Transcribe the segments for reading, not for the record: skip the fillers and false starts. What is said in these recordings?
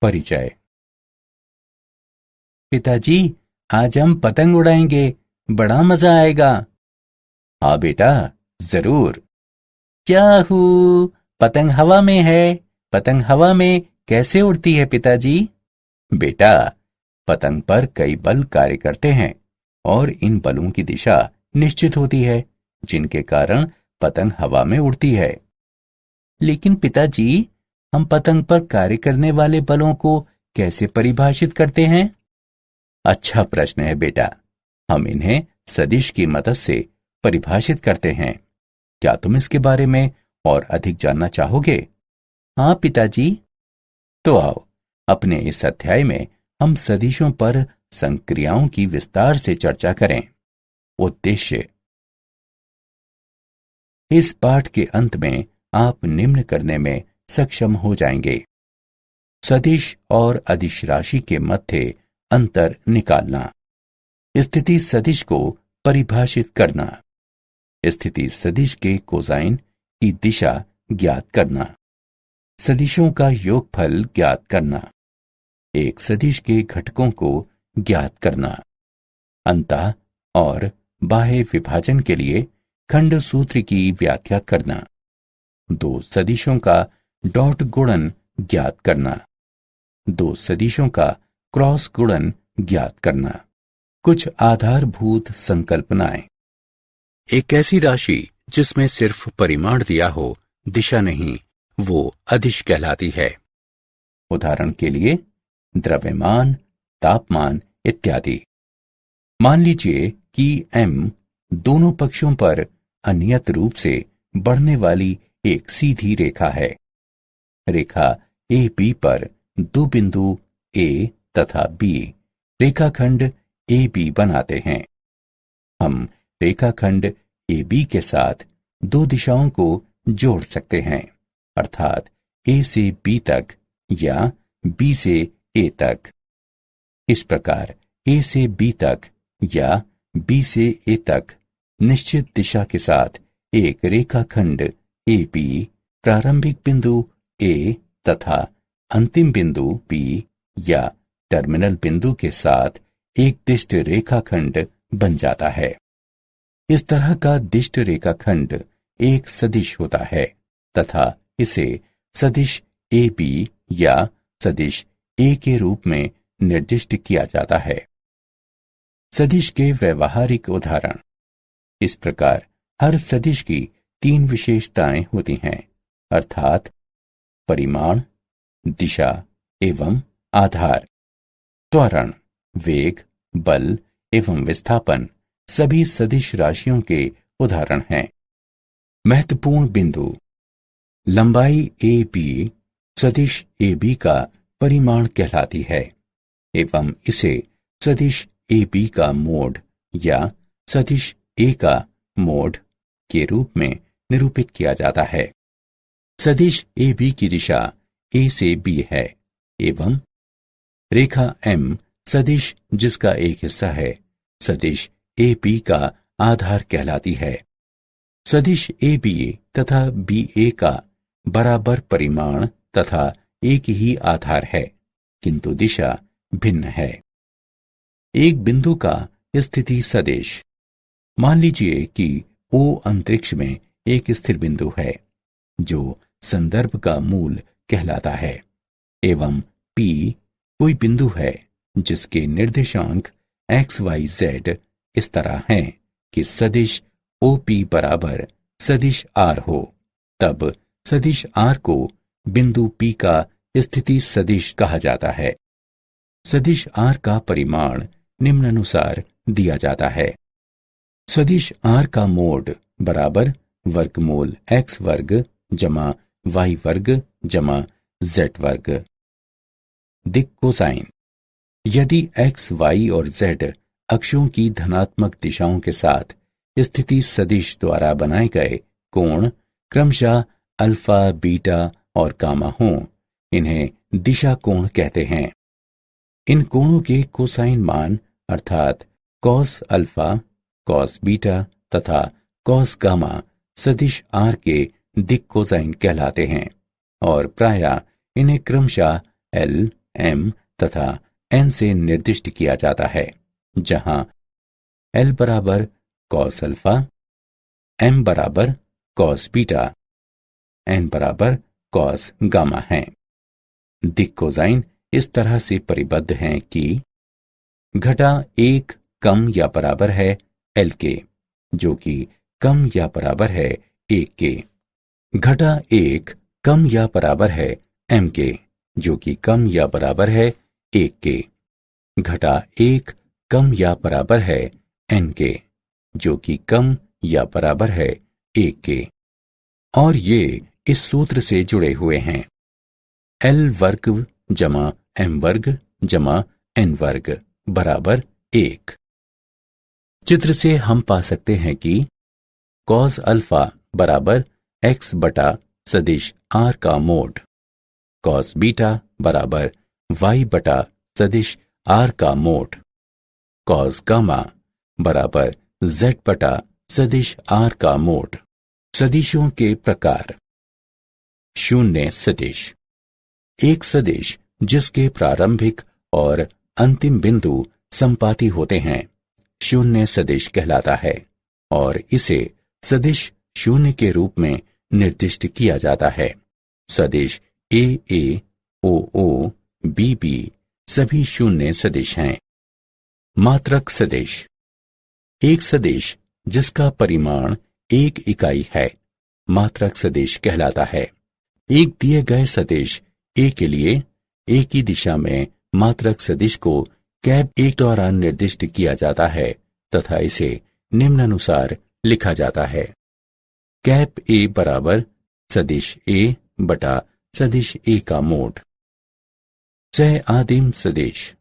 परिचय। पिताजी, आज हम पतंग उड़ाएंगे, बड़ा मजा आएगा। हाँ बेटा, जरूर। याहू, पतंग हवा में है। पतंग हवा में कैसे उड़ती है पिताजी? बेटा, पतंग पर कई बल कार्य करते हैं और इन बलों की दिशा निश्चित होती है, जिनके कारण पतंग हवा में उड़ती है। लेकिन पिताजी, हम पतंग पर कार्य करने वाले बलों को कैसे परिभाषित करते हैं? अच्छा प्रश्न है बेटा। हम इन्हें सदिश की मदद से परिभाषित करते हैं। क्या तुम इसके बारे में और अधिक जानना चाहोगे? हाँ पिताजी। तो आओ, अपने इस अध्याय में हम सदिशों पर संक्रियाओं की विस्तार से चर्चा करें। उद्देश्य। इस पाठ के अंत में आप निम्न करने में सक्षम हो जाएंगे। सदिश और अदिश राशि के मध्य अंतर निकालना, स्थिति सदिश को परिभाषित करना, स्थिति सदिश के कोसाइन की दिशा ज्ञात करना, सदिशों का योगफल ज्ञात करना, एक सदिश के घटकों को ज्ञात करना, अंतः और बाह्य विभाजन के लिए खंड सूत्र की व्याख्या करना, दो सदिशों का डॉट गुणन ज्ञात करना, दो सदिशों का क्रॉस गुणन ज्ञात करना। कुछ आधारभूत संकल्पनाएं। एक ऐसी राशि जिसमें सिर्फ परिमाण दिया हो, दिशा नहीं, वो अदिश कहलाती है। उदाहरण के लिए द्रव्यमान, तापमान इत्यादि। मान लीजिए कि m दोनों पक्षों पर अनियत रूप से बढ़ने वाली एक सीधी रेखा है। रेखा ए बी पर दो बिंदु A तथा B रेखाखंड AB बनाते हैं। हम रेखाखंड AB के साथ दो दिशाओं को जोड़ सकते हैं, अर्थात A से B तक या B से A तक। इस प्रकार A से B तक या B से A तक निश्चित दिशा के साथ एक रेखाखंड AB प्रारंभिक बिंदु A तथा अंतिम बिंदु B या टर्मिनल बिंदु के साथ एक दिष्ट रेखाखंड बन जाता है। इस तरह का दिष्ट रेखाखंड एक सदिश होता है तथा इसे सदिश AB या सदिश A के रूप में निर्दिष्ट किया जाता है। सदिश के व्यवहारिक उदाहरण। इस प्रकार हर सदिश की तीन विशेषताएं होती हैं, अर्थात परिमाण, दिशा एवं आधार। त्वरण, वेग, बल एवं विस्थापन सभी सदिश राशियों के उदाहरण हैं। महत्वपूर्ण बिंदु। लंबाई AB सदिश AB का परिमाण कहलाती है एवं इसे सदिश AB का मोड या सदिश A का मोड के रूप में निरूपित किया जाता है। सदिश AB की दिशा A से B है एवं रेखा M सदिश जिसका एक हिस्सा है सदिश AB का आधार कहलाती है। सदिश AB तथा BA का बराबर परिमाण तथा एक ही आधार है, किंतु दिशा भिन्न है। एक बिंदु का स्थिति सदिश। मान लीजिए कि O अंतरिक्ष में एक स्थिर बिंदु है जो संदर्भ का मूल कहलाता है एवं P कोई बिंदु है जिसके निर्देशांक x y z इस तरह हैं कि सदिश OP बराबर सदिश R हो, तब सदिश R को बिंदु P का स्थिति सदिश कहा जाता है। सदिश R का परिमाण निम्नानुसार दिया जाता है। सदिश R का मोड बराबर वर्गमूल x वर्ग जमा y वर्ग जमा z वर्ग। दिक् कोसाइन। यदि x, y और z अक्षों की धनात्मक दिशाओं के साथ स्थिति सदिश द्वारा बनाए गए कोण क्रमशः अल्फा, बीटा और गामा हों, इन्हें दिशा कोण कहते हैं। इन कोणों के कोसाइन मान अर्थात कॉस अल्फा, कॉस बीटा तथा कॉस गामा सदिश R के दिक् कोसाइन कहलाते हैं और प्रायः इन्हें क्रमशः L, m तथा n से निर्दिष्ट किया जाता है, जहां l बराबर cos अल्फा, m बराबर cos बीटा, n बराबर cos गामा है। दिक् कोसाइन इस तरह से परिबद्ध हैं कि घटा 1 कम या बराबर है l के, जो कि कम या बराबर है 1 के। घटा 1 कम या बराबर है m के, जो कि कम या बराबर है 1 के। घटा 1 कम या बराबर है n के, जो कि कम या बराबर है 1 के। और ये इस सूत्र से जुड़े हुए हैं, l वर्ग जमा m वर्ग जमा n वर्ग बराबर 1। चित्र से हम पा सकते हैं कि cos अल्फा बराबर x बटा सदिश r का मोड, cos बीटा बराबर y बटा सदिश r का मोड, cos गामा बराबर z बटा सदिश r का मोड। सदिशों के प्रकार। शून्य सदिश, एक सदिश जिसके प्रारंभिक और अंतिम बिंदु संपाती होते हैं, शून्य सदिश कहलाता है और इसे सदिश शून्य के रूप में निर्दिष्ट किया जाता है। सदिश ए ए, ओ ओ, बी बी सभी शून्य सदिश हैं। मात्रक सदिश, एक सदिश जिसका परिमाण 1 इकाई है, मात्रक सदिश कहलाता है। एक दिए गए सदिश ए के लिए ए की दिशा में मात्रक सदिश को कैप ए द्वारा निर्दिष्ट किया जाता है तथा इसे निम्नानुसार लिखा जाता है। कैप ए बराबर सदिश ए बटा सदिश ए का मोड। सह आदिम सदिश,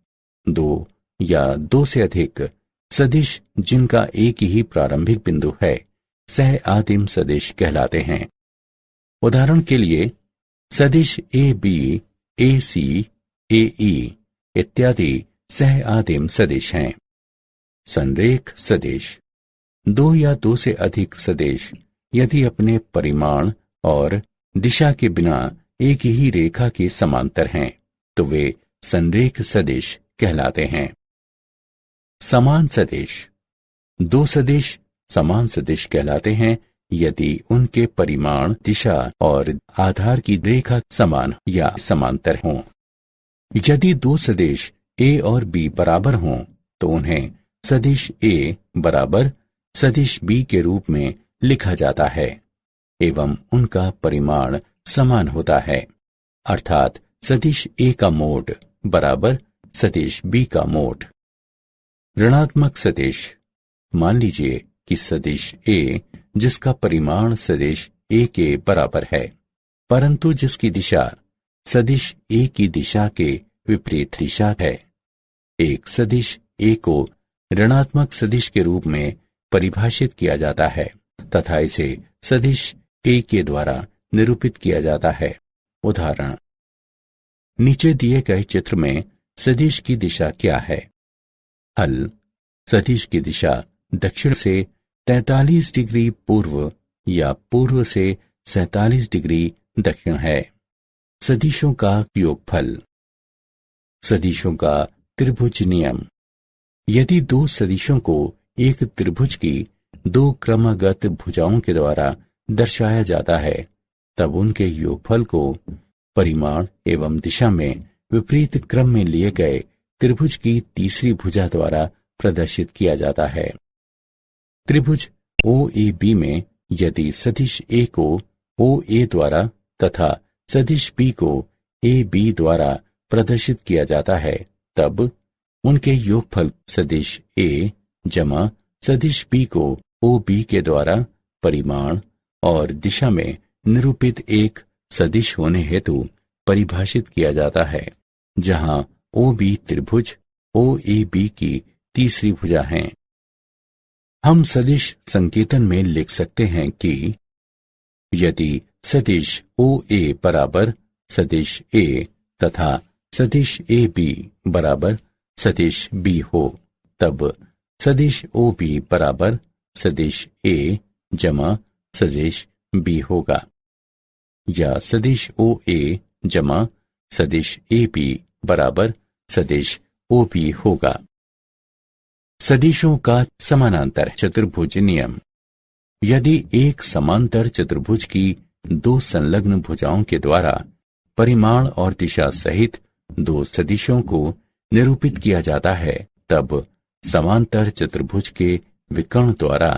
2 या 2 से अधिक सदिश जिनका एक ही प्रारंभिक बिंदु है, सह आदिम सदिश कहलाते हैं। उदाहरण के लिए सदिश ए बी, ए सी, ए ई इत्यादि सह आदिम सदिश हैं। संरेख सदिश, 2 या 2 से अधिक सदिश यदि अपने परिमाण और दिशा के बिना एक ही रेखा के समांतर हैं, तो वे संरेख सदिश कहलाते हैं। समान सदिश, 2 सदिश समान सदिश कहलाते हैं यदि उनके परिमाण, दिशा और आधार की रेखा समान या समांतर हों। यदि 2 सदिश ए और बी बराबर हों, तो उन्हें सदिश ए बराबर सदिश बी के रूप में लिखा जाता है एवं उनका परिमाण समान होता है, अर्थात सदिश ए का मोड बराबर सदिश बी का मोड। ऋणात्मक सदिश, मान लीजिए कि सदिश ए जिसका परिमाण सदिश ए के बराबर है, परंतु जिसकी दिशा सदिश ए की दिशा के विपरीत दिशा है। एक सदिश ए को ऋणात्मक सदिश के रूप में परिभाषित किया जाता है तथा इसे सदिश ए के द्वारा निरूपित किया जाता है। उदाहरण, नीचे दिए गए चित्र में सदिश की दिशा क्या है? हल, सदिश की दिशा दक्षिण से 43 डिग्री पूर्व या पूर्व से 47 डिग्री दक्षिण है। सदिशों का योगफल। सदिशों का त्रिभुज नियम। यदि 2 सदिशों को एक त्रिभुज की 2 क्रमगत भुजाओं के द्वारा दर्शाया जाता है, तब उनके योगफल को परिमाण एवं दिशा में विपरीत क्रम में लिए गए त्रिभुज की तीसरी भुजा द्वारा प्रदर्शित किया जाता है। त्रिभुज ओ ए बी में यदि सदिश ए को ओ ए द्वारा तथा सदिश बी को ए बी द्वारा प्रदर्शित किया जाता है, तब उनके योगफल सदिश ए जमा सदिश बी को ओ बी के द्वारा परिमाण और दिशा में निरूपित एक सदिश होने हेतु परिभाषित किया जाता है, जहां ओ बी त्रिभुज ओ ए बी की तीसरी भुजा है। हम सदिश संकेतन में लिख सकते हैं कि यदि सदिश ओ ए बराबर सदिश ए तथा सदिश ए बी बराबर सदिश बी हो, तब सदिश ओ बी बराबर सदिश ए जमा सदिश बी होगा, या सदिश ओ ए जमा सदिश ए बी बराबर सदिश ओ बी होगा। सदिशों का समानांतर चतुर्भुज नियम। यदि एक समांतर चतुर्भुज की दो संलग्न भुजाओं के द्वारा परिमाण और दिशा सहित दो सदिशों को निरूपित किया जाता है, तब समांतर चतुर्भुज के विकर्ण द्वारा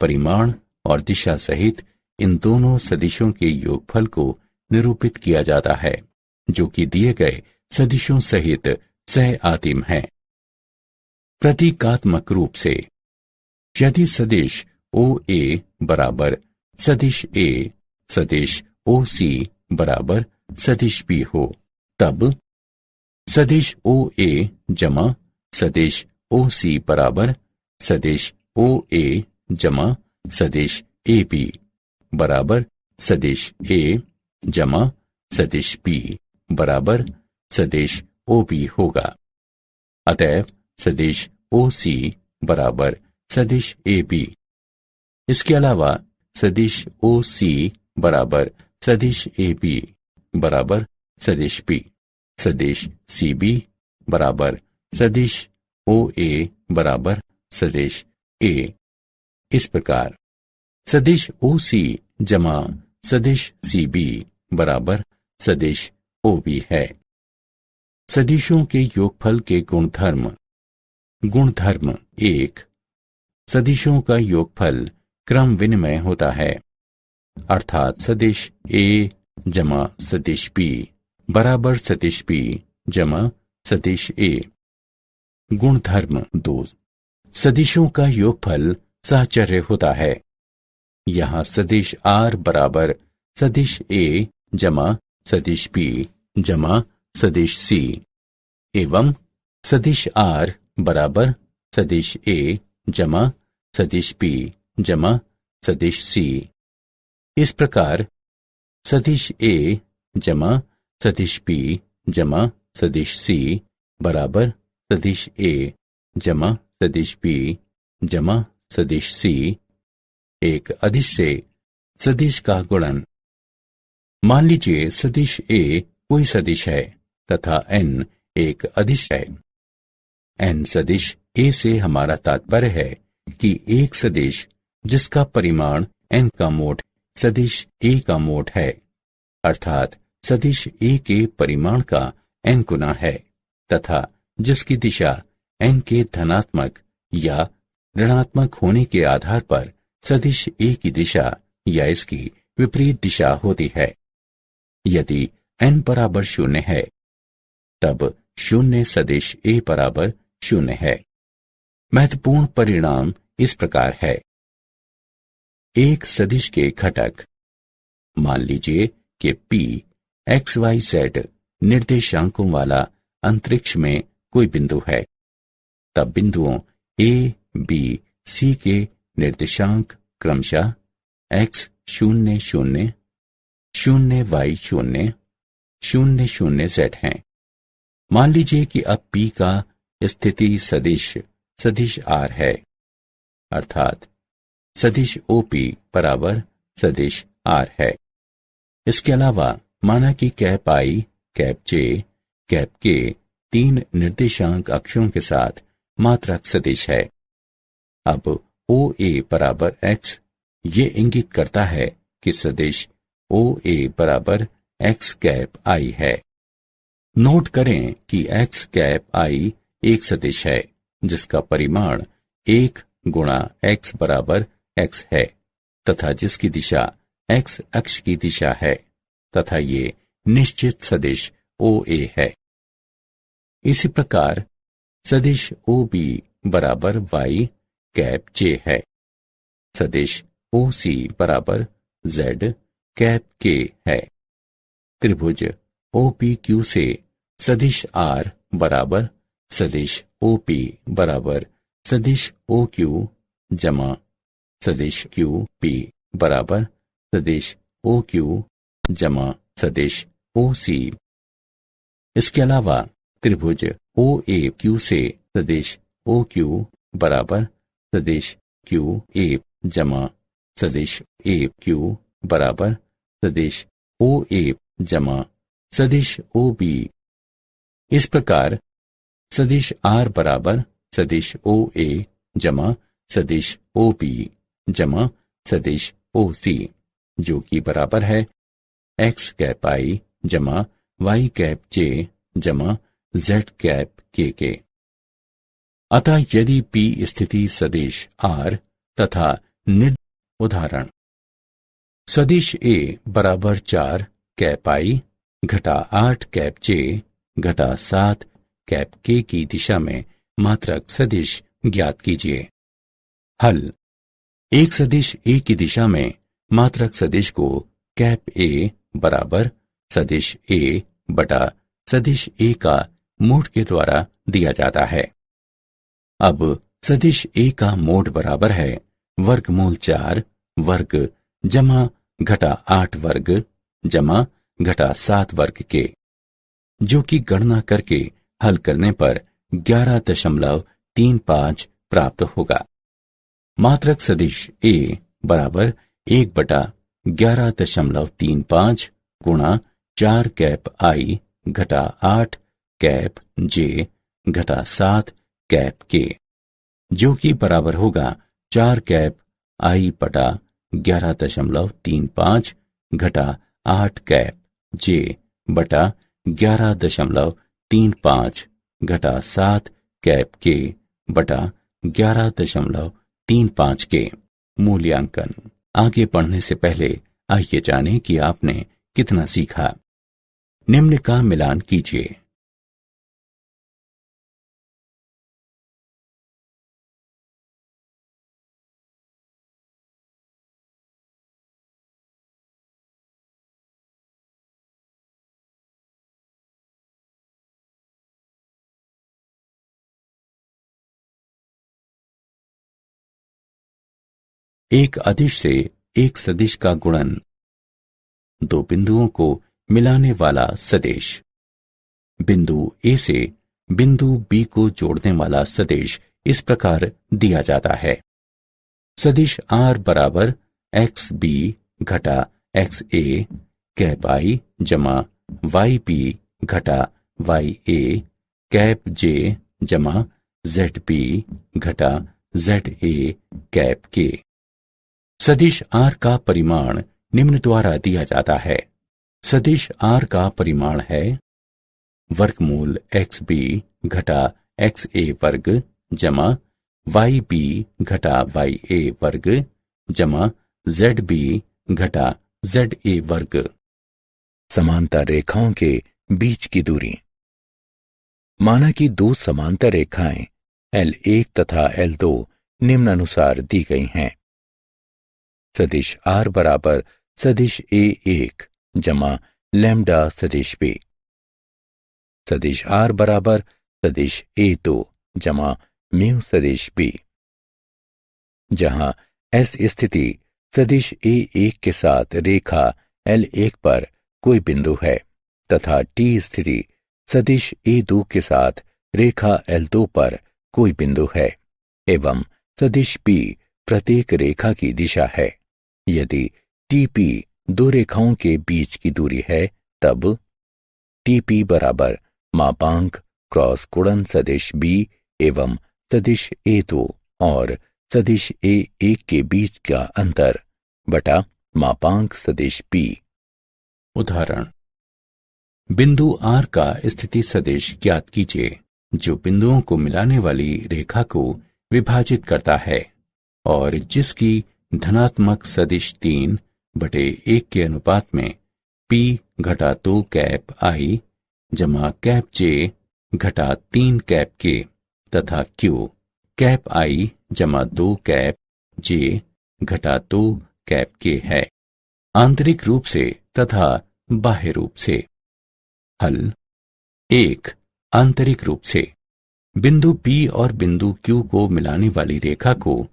परिमाण और दिशा सहित इन दोनों सदिशों के योगफल को निरूपित किया जाता है, जो कि दिए गए सदिशों सहित सह आदिम है। प्रतीकात्मक रूप से, यदि सदिश ओ ए बराबर सदिश ए सदिश ओ सी बराबर सदिश बी हो, तब सदिश ओ ए जमा सदिश ओ सी बराबर सदिश ओ ए जमा सदिश ए बी बराबर सदिश ए जमा सदिश बी बराबर सदिश ओ बी होगा। अतएव सदिश ओ सी बराबर सदिश ए बी। इसके अलावा सदिश ओ सी बराबर सदिश ए बी बराबर सदिश बी, सदिश सी बी बराबर सदिश ओ ए बराबर सदिश ए। इस प्रकार सदिश ओ सी जमा सदिश सी बी बराबर सदिश ओ बी है। सदिशों के योगफल के गुणधर्म। गुणधर्म 1, सदिशों का योगफल क्रम विनिमय होता है, अर्थात सदिश ए जमा सदिश बी बराबर सदिश बी जमा सदिश ए। गुणधर्म 2, सदिशों का योगफल साहचर्य होता है। यहां सदिश आर बराबर सदिश ए जमा सदिश बी जमा सदिश सी एवं सदिश आर बराबर सदिश ए जमा सदिश बी जमा सदिश सी। इस प्रकार सदिश ए जमा सदिश बी जमा सदिश सी बराबर सदिश ए जमा सदिश बी जमा सदिश सी एक अदिश से सदिश का गुणन। मान लीजिए सदिश ए कोई सदिश है तथा n एक अदिश है। n सदिश ए से हमारा तात्पर्य है कि एक सदिश जिसका परिमाण n का मोड सदिश ए का मोड है, अर्थात सदिश ए के परिमाण का n गुना है तथा जिसकी दिशा n के धनात्मक या ऋणात्मक होने के आधार पर सदिश ए की दिशा या इसकी विपरीत दिशा होती है। यदि n बराबर 0 है, तब 0 सदिश ए बराबर 0 है। महत्वपूर्ण परिणाम इस प्रकार है। एक सदिश के घटक। मान लीजिए कि P XYZ निर्देशांकों वाला अंतरिक्ष में कोई बिंदु है, तब बिंदुओं A, B, C के निर्देशांक क्रमशः x 0 0 0 y 0 0 0 z हैं। मान लीजिए कि अब P का स्थिति सदिश सदिश R है, अर्थात सदिश OP बराबर सदिश R है। इसके अलावा माना कि cap I, cap J, cap K तीन निर्देशांक अक्षों के साथ मात्रक सदिश है। अब OA बराबर x ये इंगित करता है कि सदिश OA बराबर x कैप I है। नोट करें कि x कैप I एक सदिश है जिसका परिमाण 1 गुणा x बराबर x है तथा जिसकी दिशा x अक्ष की दिशा है तथा ये निश्चित सदिश OA है। इसी प्रकार सदिश OB बराबर y कैप J है। सदिश OC बराबर Z कैप K है। त्रिभुज OPQ से सदिश R बराबर सदिश OP बराबर सदिश OQ जमा सदिश QP बराबर सदिश OQ जमा सदिश OC। इसके अलावा त्रिभुज OAQ से सदिश OQ बराबर सदिश QA जमा सदिश AQ बराबर सदिश OA जमा सदिश OB इस प्रकार सदिश R बराबर सदिश OA जमा सदिश OB जमा सदिश OC, जो कि बराबर है x कैप I जमा y कैप j जमा z कैप k के। अतः यदि P स्थिति सदिश R तथा उदाहरण सदिश A बराबर 4 कैप I घटा 8 कैप j घटा 7 कैप k की दिशा में मात्रक सदिश ज्ञात कीजिए। हल। एक सदिश A की दिशा में मात्रक सदिश को कैप A बराबर सदिश A बटा सदिश A का मोड के द्वारा दिया जाता है। अब सदिश A का मोड बराबर है वर्गमूल 4 वर्ग जमा घटा 8 वर्ग जमा घटा 7 वर्ग के, जो कि गणना करके हल करने पर 11.35 प्राप्त होगा। मात्रक सदिश A बराबर 1 बटा 11.35 गुणा 4 कैप I घटा 8 कैप J घटा 7 कैप K, जो कि बराबर होगा 4 कैप I बटा 11.35 घटा 8 कैप J बटा 11.35 घटा 7 कैप K बटा 11.35 के। मूल्यांकन। आगे बढ़ने से पहले आइए जानें कि आपने कितना सीखा। निम्न का मिलान कीजिए। एक अदिश से एक सदिश का गुणन। दो बिंदुओं को मिलाने वाला सदिश। बिंदु A से बिंदु B को जोड़ने वाला सदिश इस प्रकार दिया जाता है। सदिश R बराबर XB घटा XA कैप I जमा YB घटा YA कैप J जमा ZB घटा ZA कैप K। सदिश R का परिमाण निम्न द्वारा दिया जाता है। सदिश R का परिमाण है वर्गमूल XB घटा XA वर्ग जमा YB घटा YA वर्ग जमा ZB घटा ZA वर्ग। समांतर रेखाओं के बीच की दूरी। माना कि दो समांतर रेखाएं L1 तथा L2 निम्नानुसार दी गई हैं। सदिश R बराबर सदिश A1 जमा लैम्डा सदिश B। सदिश R बराबर सदिश A2 जमा म्यू सदिश B, जहां S स्थिति सदिश A1 के साथ रेखा L1 पर कोई बिंदु है तथा T स्थिति सदिश A2 के साथ रेखा L2 पर कोई बिंदु है एवं सदिश P प्रत्येक रेखा की दिशा है। यदि TP दो रेखाओं के बीच की दूरी है तब TP बराबर मापांक क्रॉस गुणन सदिश B एवं सदिश A2 और सदिश A1 के बीच का अंतर बटा मापांक सदिश P। उदाहरण। बिंदु R का स्थिति सदिश ज्ञात कीजिए जो बिंदुओं को मिलाने वाली रेखा को विभाजित करता है और जिसकी धनात्मक सदिश 3/1 के अनुपात में P घटा 2 कैप I जमा कैप J घटा 3 कैप K तथा Q कैप I जमा 2 कैप J घटा 2 कैप K है, आंतरिक रूप से तथा बाह्य रूप से। हल। 1. आंतरिक रूप से बिंदु P और बिंदु Q को मिलाने वाली रेखा को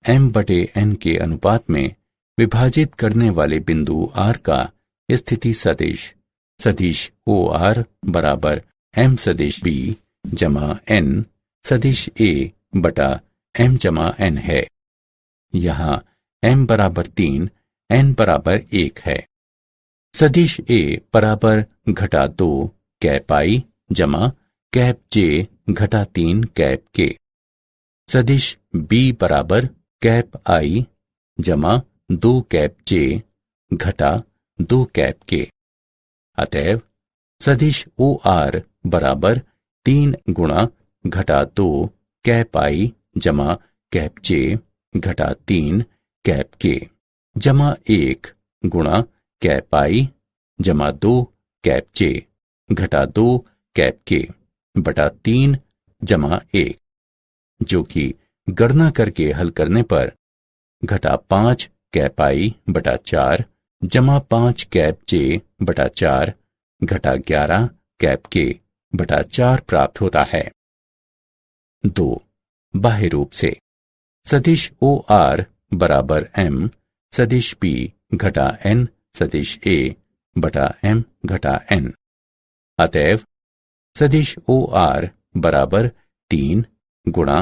m/n के अनुपात में विभाजित करने वाले बिंदु R का स्थिति सदिश सदिश OR बराबर m सदिश B जमा n सदिश A बटा m जमा n है। यहाँ m बराबर 3 n बराबर 1 है। सदिश A बराबर घटा 2 कैप I जमा कैप जे घटा 3 कैप के। सदिश बी बराबर कैप आई जमा 2 कैप जे घटा 2 कैप के। अतएव सदिश ओ आर बराबर 3 गुणा घटा 2 कैप आई जमा कैप जे घटा 3 कैप के जमा 1 गुणा कैप आई जमा 2 कैप जे घटा 2 कैप के बटा 3 जमा 1, जो कि गणना करके हल करने पर घटा 5 कैप आई बटा 4 जमा 5 कैप जे बटा 4 घटा 11 कैप के बटा 4 प्राप्त होता है। 2. बाह्य रूप से सदिश ओ आर बराबर एम सदिश पी घटा एन सदिश ए बटा एम घटा एन। अतएव सदिश ओ आर बराबर 3 गुणा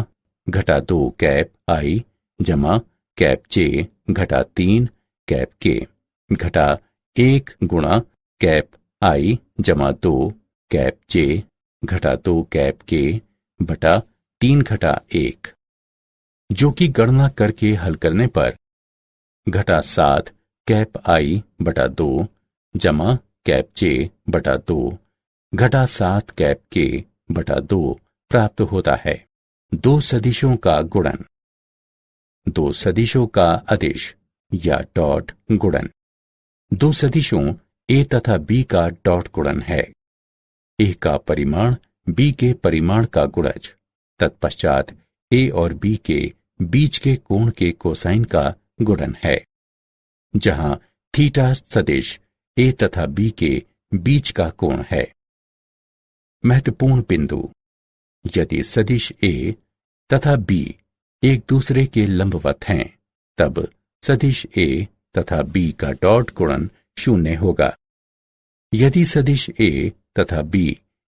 घटा 2 कैप आई जमा कैप जे घटा 3 कैप के घटा 1 गुणा कैप आई जमा 2 कैप जे घटा 2 कैप के बटा 3 घटा 1, जो कि गणना करके हल करने पर घटा 7 कैप आई बटा 2 जमा कैप जे बटा 2 घटा 7 कैप के बटा 2 प्राप्त होता है। 2 सदिशों का गुणन। 2 सदिशों का अदिश या डॉट गुणन। 2 सदिशों ए तथा बी का डॉट गुणन है। ए का परिमाण बी के परिमाण का गुणज तत्पश्चात ए और बी के बीच के कोण के कोसाइन का गुणन है, जहां थीटा सदिश ए तथा बी के बीच का कोण है। महत्वपूर्ण बिंदु: यदि सदिश ए तथा बी एक दूसरे के लंबवत हैं, तब सदिश ए तथा बी का डॉट गुणन 0 होगा। यदि सदिश ए तथा बी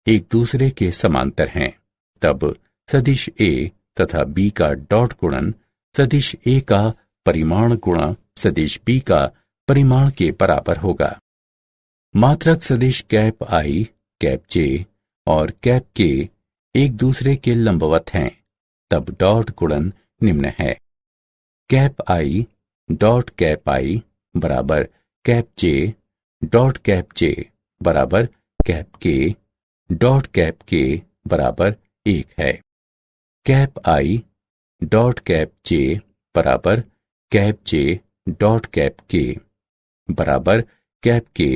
एक दूसरे के समांतर हैं, तब सदिश ए तथा बी का डॉट गुणन सदिश ए का परिमाण गुणा सदिश बी का परिमाण के बराबर होगा। मात्रक सदिश कैप आई कैप जे और कैप के एक दूसरे के लंबवत हैं, तब डॉट गुणन निम्न है। कैप आई डॉट कैप आई बराबर कैप जे डॉट कैप जे बराबर कैप के डॉट कैप के बराबर 1 है। कैप आई डॉट कैप जे बराबर कैप जे डॉट कैप के बराबर कैप के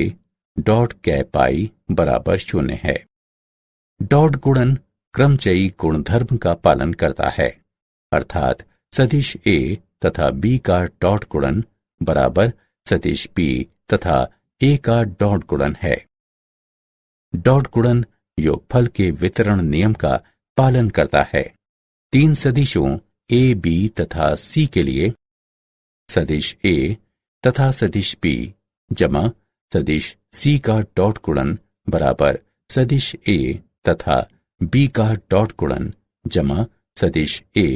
डॉट कैप आई बराबर 0 है। डॉट गुणन क्रमचयी गुणधर्म का पालन करता है, अर्थात सदिश ए तथा बी का डॉट गुणन बराबर सदिश बी तथा ए का डॉट गुणन है। डॉट गुणन योगफल के वितरण नियम का पालन करता है। 3 सदिशों ए बी तथा सी के लिए सदिश ए तथा सदिश बी जमा सदिश सी का डॉट गुणन बराबर सदिश ए तथा बी का डॉट गुणन जमा सदिश ए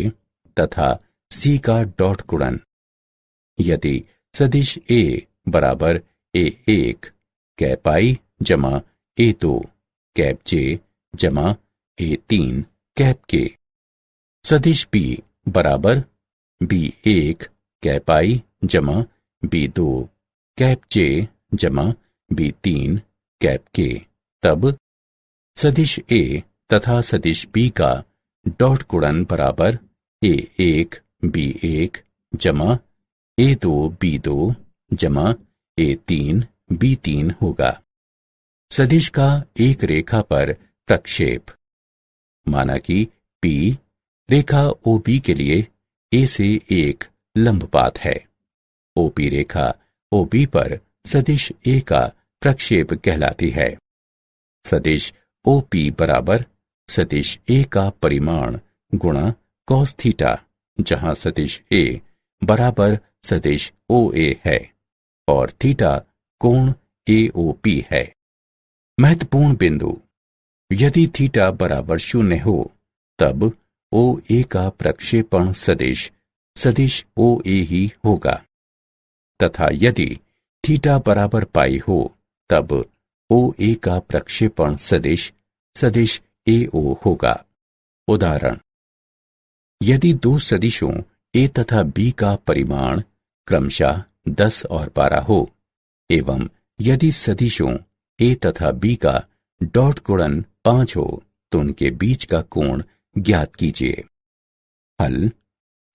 तथा सी का डॉट गुणन। यदि सदिश ए बराबर ए1 कैप आई जमा ए2 कैप जे जमा ए3 कैप के, सदिश बी बराबर बी1 कैप आई जमा बी2 कैप जे जमा बी3 कैप के, तब सदिश ए तथा सदिश बी का डॉट गुणन बराबर ए1 बी1 जमा ए2 बी2 जमा ए3 बी3 होगा। सदिश का एक रेखा पर प्रक्षेप। माना कि P रेखा OP के लिए A से एक लंबपात है। OP रेखा OB पर सदिश A का प्रक्षेप कहलाती है। सदिश OP बराबर सदिश A का परिमाण गुणा cos थीटा, जहां सदिश A बराबर सदिश OA है और थीटा कोण AOP है। महत्वपूर्ण बिंदु: यदि थीटा बराबर 0 हो, तब OA का प्रक्षेपण सदिश सदिश OA ही होगा, तथा यदि थीटा बराबर पाई हो, तब OA का प्रक्षेपण सदिश सदिश AO होगा। उदाहरण, यदि दो सदिशों A तथा B का परिमाण क्रमशः 10 और 12 हो एवं यदि सदिशों A तथा B का डॉट गुणन 5 हो तो उनके बीच का कोण ज्ञात कीजिए। हल: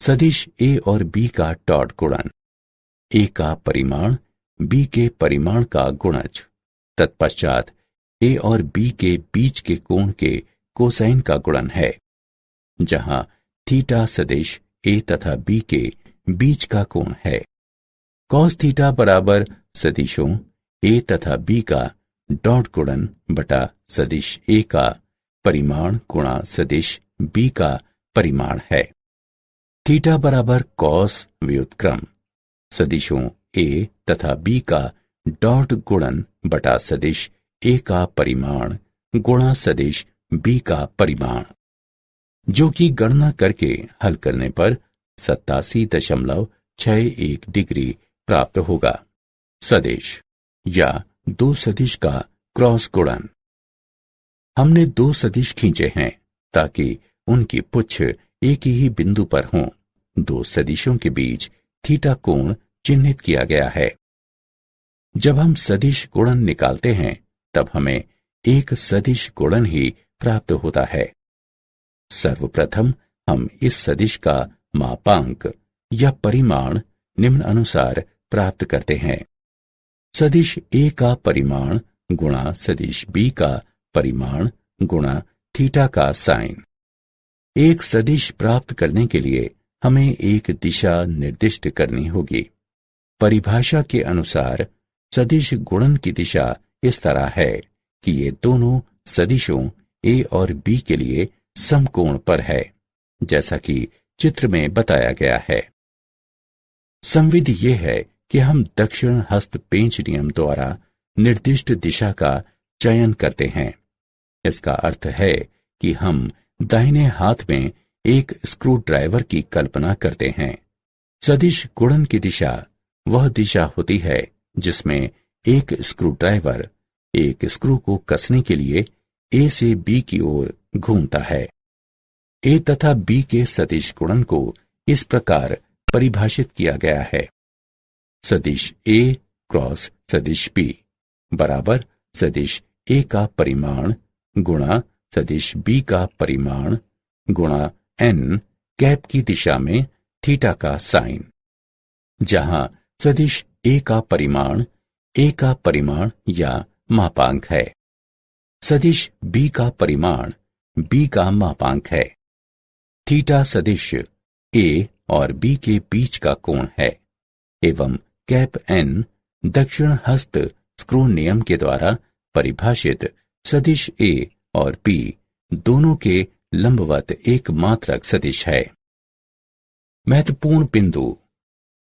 सदिश A और B का डॉट गुणन, A का परिमाण B के परिमाण का गुणज, तत्पश्चात A और B के बीच के कोण के कोसाइन का गुणन है, जहां थीटा सदिश A तथा B के बीच का कोण है। कॉस थीटा बराबर सदिशों A तथा B का डॉट गुणन बटा सदिश A का परिमाण गुणा सदिश B का परिमाण है। थीटा बराबर कॉस व्युत्क्रम सदिशों A तथा B का डॉट गुणन बटा सदिश A का परिमाण गुणा सदिश B का परिमाण, जो कि गणना करके हल करने पर 87.61 डिग्री प्राप्त होगा। सदिश या दो सदिश का क्रॉस गुणन। हमने दो सदिश खींचे हैं ताकि उनकी पुच्छ एक ही बिंदु पर हों। दो सदिशों के बीच थीटा कोण चिन्हित किया गया है। जब हम सदिश गुणन निकालते हैं तब हमें एक सदिश गुणन ही प्राप्त होता है। सर्वप्रथम हम इस सदिश का मापांक या परिमाण निम्न अनुसार प्राप्त करते हैं। सदिश A का परिमाण गुणा सदिश B का परिमाण गुणा थीटा का साइन। एक सदिश प्राप्त करने के लिए हमें एक दिशा निर्दिष्ट करनी होगी। परिभाषा के अनुसार सदिश गुणन की दिशा इस तरह है कि ये दोनों सदिशों A और B के लिए समकोण पर है, जैसा कि चित्र में बताया गया है। संविधि ये है कि हम दक्षिण हस्त पेंच नियम द्वारा निर्दिष्ट दिशा का चयन करते हैं। इसका अर्थ है कि हम दाहिने हाथ में एक स्क्रू ड्राइवर की कल्पना करते हैं। सदिश गुणन की दिशा वह दिशा होती है जिसमें एक स्क्रू ड्राइवर एक स्क्रू को कसने के लिए A से B की ओर घूमता है। A तथा B के सदिश गुणन को इस प्रकार परिभाषित किया गया है। सदिश A क्रॉस सदिश B बराबर सदिश A का परिमाण गुणा सदिश B का परिमाण गुणा n कैप की दिशा में थीटा का साइन, जहां सदिश A का परिमाण या मापांक है। सदिश B का परिमाण B का मापांक है। थीटा सदिश A और B के बीच का कोण है एवं कैप n दक्षिण हस्त स्क्रू नियम के द्वारा परिभाषित सदिश A और B दोनों के लंबवत एक मात्रक सदिश है। महत्वपूर्ण बिंदु: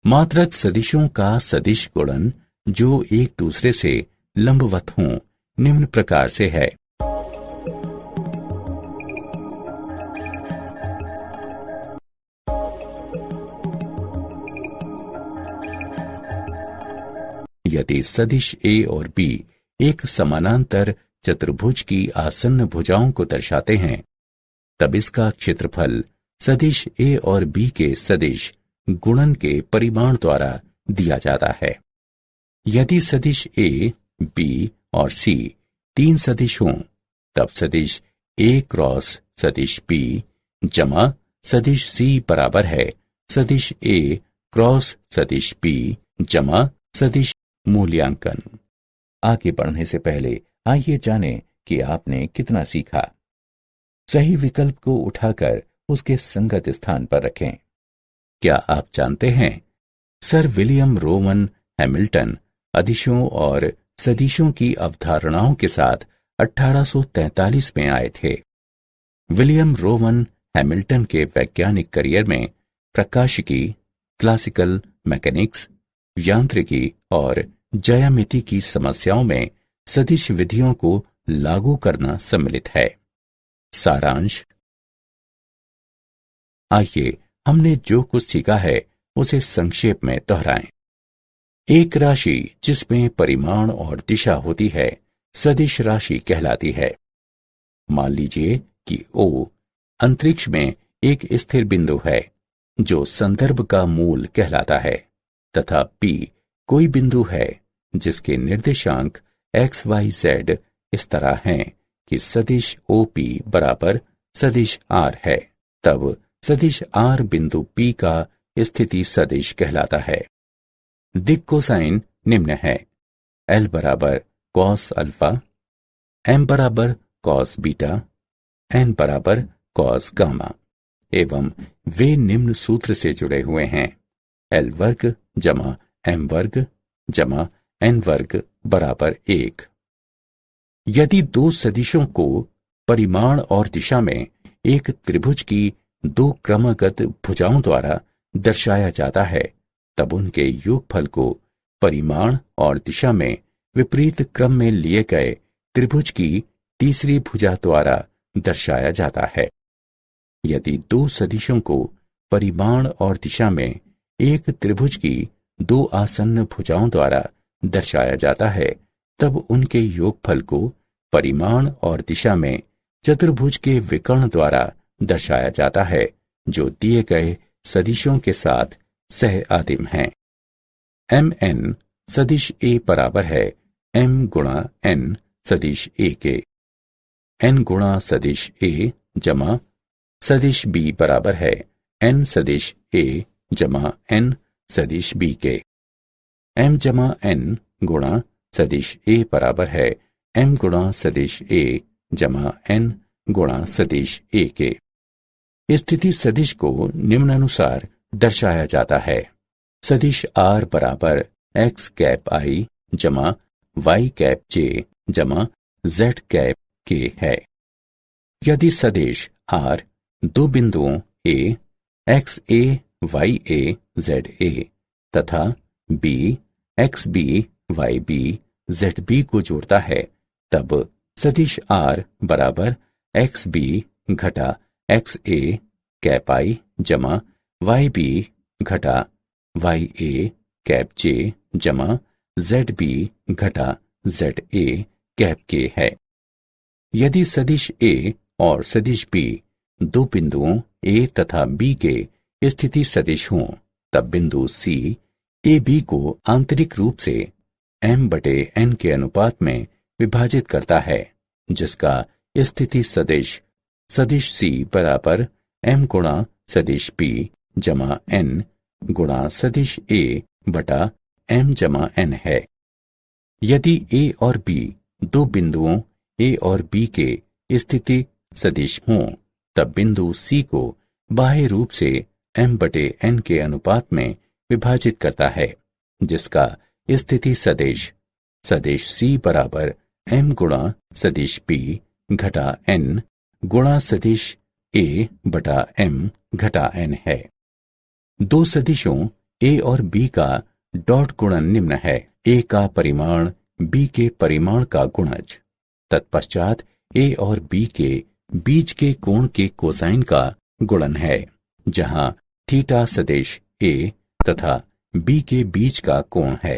मात्रक सदिशों का सदिश गुणन जो एक दूसरे से लंबवत हों निम्न प्रकार से है। यदि सदिश A और B एक समानांतर चतुर्भुज की आसन्न भुजाओं को दर्शाते हैं, तब इसका क्षेत्रफल सदिश A और B के सदिश गुणन के परिमाण द्वारा दिया जाता है। यदि सदिश A, B और C तीन सदिश हों, तब सदिश A क्रॉस सदिश B जमा सदिश C बराबर है सदिश A क्रॉस सदिश B जमा सदिश मूल्यांकन। आगे बढ़ने से पहले आइए जानें कि आपने कितना सीखा। सही विकल्प को उठाकर उसके संगत स्थान पर रखें। क्या आप जानते हैं, सर विलियम रोवन हैमिल्टन अदिशों और सदिशों की अवधारणाओं के साथ 1843 में आए थे। विलियम रोवन हैमिल्टन के वैज्ञानिक करियर में प्रकाशिकी, क्लासिकल मैकेनिक्स, यांत्रिकी और ज्यामिति की समस्याओं में सदिश विधियों को लागू करना सम्मिलित है। सारांश: आइए हमने जो कुछ सीखा है उसे संक्षेप में दोहराएं। एक राशि जिसमें परिमाण और दिशा होती है सदिश राशि कहलाती है। मान लीजिए कि O अंतरिक्ष में एक स्थिर बिंदु है जो संदर्भ का मूल कहलाता है तथा P कोई बिंदु है जिसके निर्देशांक x, y, z इस तरह हैं कि सदिश OP बराबर सदिश R है। तब सदिश R बिंदु P का स्थिति सदिश कहलाता है। दिक् कोसाइन निम्न है। L बराबर cos अल्फा, M बराबर cos बीटा, N बराबर cos गामा एवं वे निम्न सूत्र से जुड़े हुए हैं। L वर्ग जमा M वर्ग जमा N वर्ग बराबर 1। यदि दो सदिशों को परिमाण और दिशा में एक त्रिभुज की दो क्रमगत भुजाओं द्वारा दर्शाया जाता है तब उनके योगफल को परिमाण और दिशा में विपरीत क्रम में लिए गए त्रिभुज की तीसरी भुजा द्वारा दर्शाया जाता है। यदि दो सदिशों को परिमाण और दिशा में एक त्रिभुज की दो आसन्न भुजाओं द्वारा दर्शाया जाता है तब उनके योगफल को परिमाण और दिशा में चतुर्भुज के विकर्ण द्वारा दर्शाया जाता है जो दिए गए सदिशों के साथ सह आदिम हैं। mn सदिश A बराबर है m गुणा n सदिश A के। n गुणा सदिश A जमा सदिश B बराबर है n सदिश A जमा n सदिश B के। m जमा n गुणा सदिश A बराबर है m गुणा सदिश A जमा n गुणा सदिश A के। स्थिति सदिश को निम्नानुसार दर्शाया जाता है। सदिश R बराबर x कैप I जमा y कैप J जमा z कैप K है। यदि सदिश R दो बिंदुओं A x A y A z A तथा B x B y B z B को जोड़ता है तब सदिश R बराबर x B घटा x A कैप I जमा y B घटा y A कैप J जमा z B घटा z A कैप K है। यदि सदिश A और सदिश B दो बिंदुओं A तथा B के स्थिति सदिश हों तब बिंदु C A B को आंतरिक रूप से m/n के अनुपात में विभाजित करता है जिसका स्थिति सदिश सदिश C बराबर m गुणा सदिश B जमा n गुणा सदिश A बटा m जमा n है। यदि A और B दो बिंदुओं A और B के स्थिति सदिश हों तब बिंदु C को बाह्य रूप से m/n के अनुपात में विभाजित करता है जिसका स्थिति सदिश सदिश C बराबर m गुणा सदिश B घटा n गुणा सदिश A बटा m घटा n है। दो सदिशों A और B का डॉट गुणन निम्न है। A का परिमाण B के परिमाण का गुणज तत्पश्चात A और B के बीच के कोण के कोसाइन का गुणन है जहां थीटा सदिश A तथा B के बीच का कोण है।